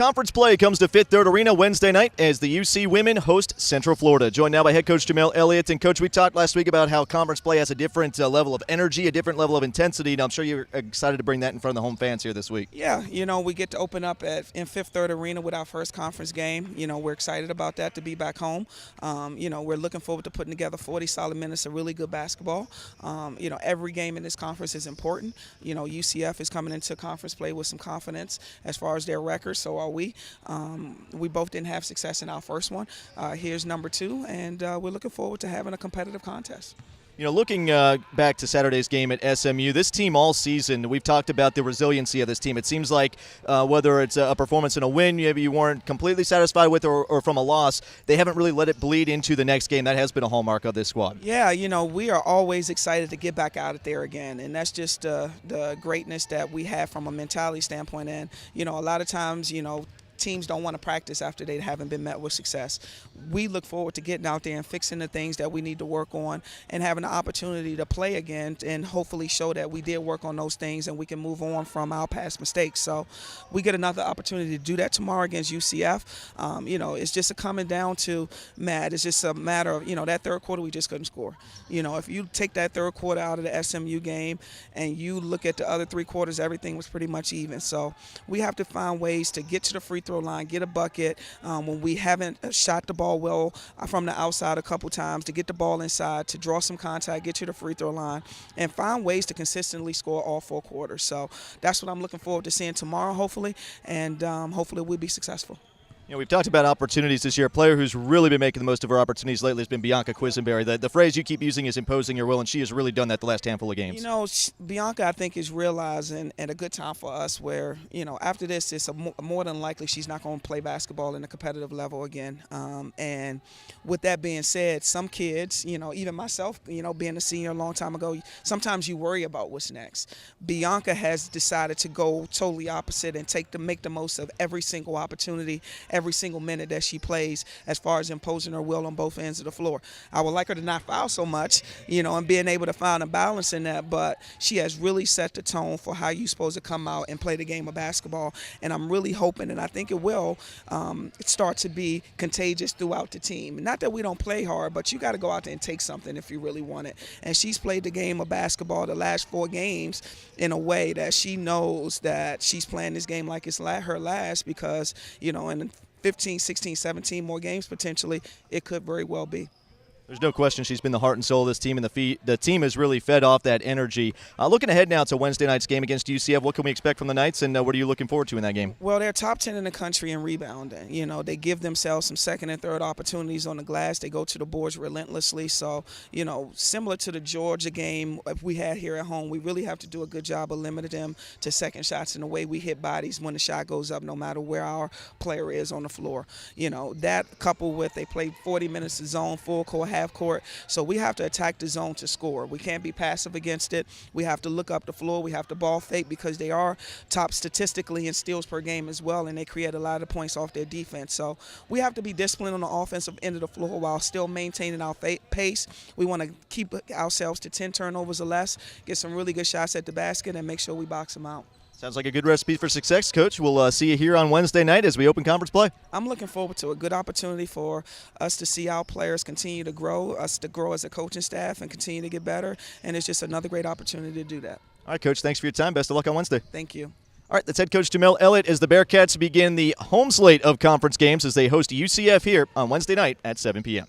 Conference play comes to Fifth Third Arena Wednesday night as the UC women host Central Florida. Joined now by head coach Jamelle Elliott. And, Coach, we talked last week about how conference play has a different level of energy, a different level of intensity. And I'm sure you're excited to bring that in front of the home fans here this week. Yeah, we get to open up in Fifth Third Arena with our first conference game. We're excited about that, to be back home. We're looking forward to putting together 40 solid minutes of really good basketball. Every game in this conference is important. UCF is coming into conference play with some confidence as far as their record. So are we. We both didn't have success in our first one. Here's number 2, and we're looking forward to having a competitive contest. Looking back to Saturday's game at SMU, this team all season, we've talked about the resiliency of this team. It seems like whether it's a performance in a win maybe you weren't completely satisfied with or from a loss, they haven't really let it bleed into the next game. That has been a hallmark of this squad. Yeah, we are always excited to get back out there again, and that's just the greatness that we have from a mentality standpoint. And, a lot of times, teams don't want to practice after they haven't been met with success. We look forward to getting out there and fixing the things that we need to work on and having the opportunity to play again and hopefully show that we did work on those things and we can move on from our past mistakes. So we get another opportunity to do that tomorrow against UCF. It's just coming down to, Matt, it's just a matter of, that third quarter we just couldn't score. If you take that third quarter out of the SMU game and you look at the other 3 quarters, everything was pretty much even. So we have to find ways to get to the free throw line, get a bucket when we haven't shot the ball well from the outside a couple times, to get the ball inside, to draw some contact, get to the free throw line, and find ways to consistently score all 4 quarters. So that's what I'm looking forward to seeing tomorrow, hopefully, and hopefully we'll be successful. We've talked about opportunities this year. A player who's really been making the most of her opportunities lately has been Bianca Quisenberry. The phrase you keep using is imposing your will, and she has really done that the last handful of games. Bianca, I think, is realizing at a good time for us where, after this, it's more than likely she's not going to play basketball in a competitive level again. And with that being said, some kids, even myself, being a senior a long time ago, sometimes you worry about what's next. Bianca has decided to go totally opposite and make the most of every single opportunity, every single minute that she plays as far as imposing her will on both ends of the floor. I would like her to not foul so much, and being able to find a balance in that, but she has really set the tone for how you're supposed to come out and play the game of basketball, and I'm really hoping, and I think it will, start to be contagious throughout the team. Not that we don't play hard, but you got to go out there and take something if you really want it, and she's played the game of basketball the last 4 games in a way that she knows that she's playing this game like it's her last, because, in 15, 16, 17 more games potentially, it could very well be. There's no question she's been the heart and soul of this team, and the team has really fed off that energy. Looking ahead now to Wednesday night's game against UCF, what can we expect from the Knights, and what are you looking forward to in that game? Well, they're top 10 in the country in rebounding. They give themselves some second and third opportunities on the glass. They go to the boards relentlessly. So, similar to the Georgia game we had here at home, we really have to do a good job of limiting them to second shots and the way we hit bodies when the shot goes up, no matter where our player is on the floor. That coupled with they play 40 minutes of zone, full court, half court, so we have to attack the zone to score. We can't be passive against it. We have to look up the floor. We have to ball fake, because they are top statistically in steals per game as well, and they create a lot of points off their defense. So we have to be disciplined on the offensive end of the floor while still maintaining our pace. We want to keep ourselves to 10 turnovers or less, get some really good shots at the basket, and make sure we box them out. Sounds like a good recipe for success, Coach. We'll see you here on Wednesday night as we open conference play. I'm looking forward to a good opportunity for us to see our players continue to grow, us to grow as a coaching staff and continue to get better, and it's just another great opportunity to do that. All right, Coach, thanks for your time. Best of luck on Wednesday. Thank you. All right, that's head coach Jamelle Elliott as the Bearcats begin the home slate of conference games as they host UCF here on Wednesday night at 7 p.m.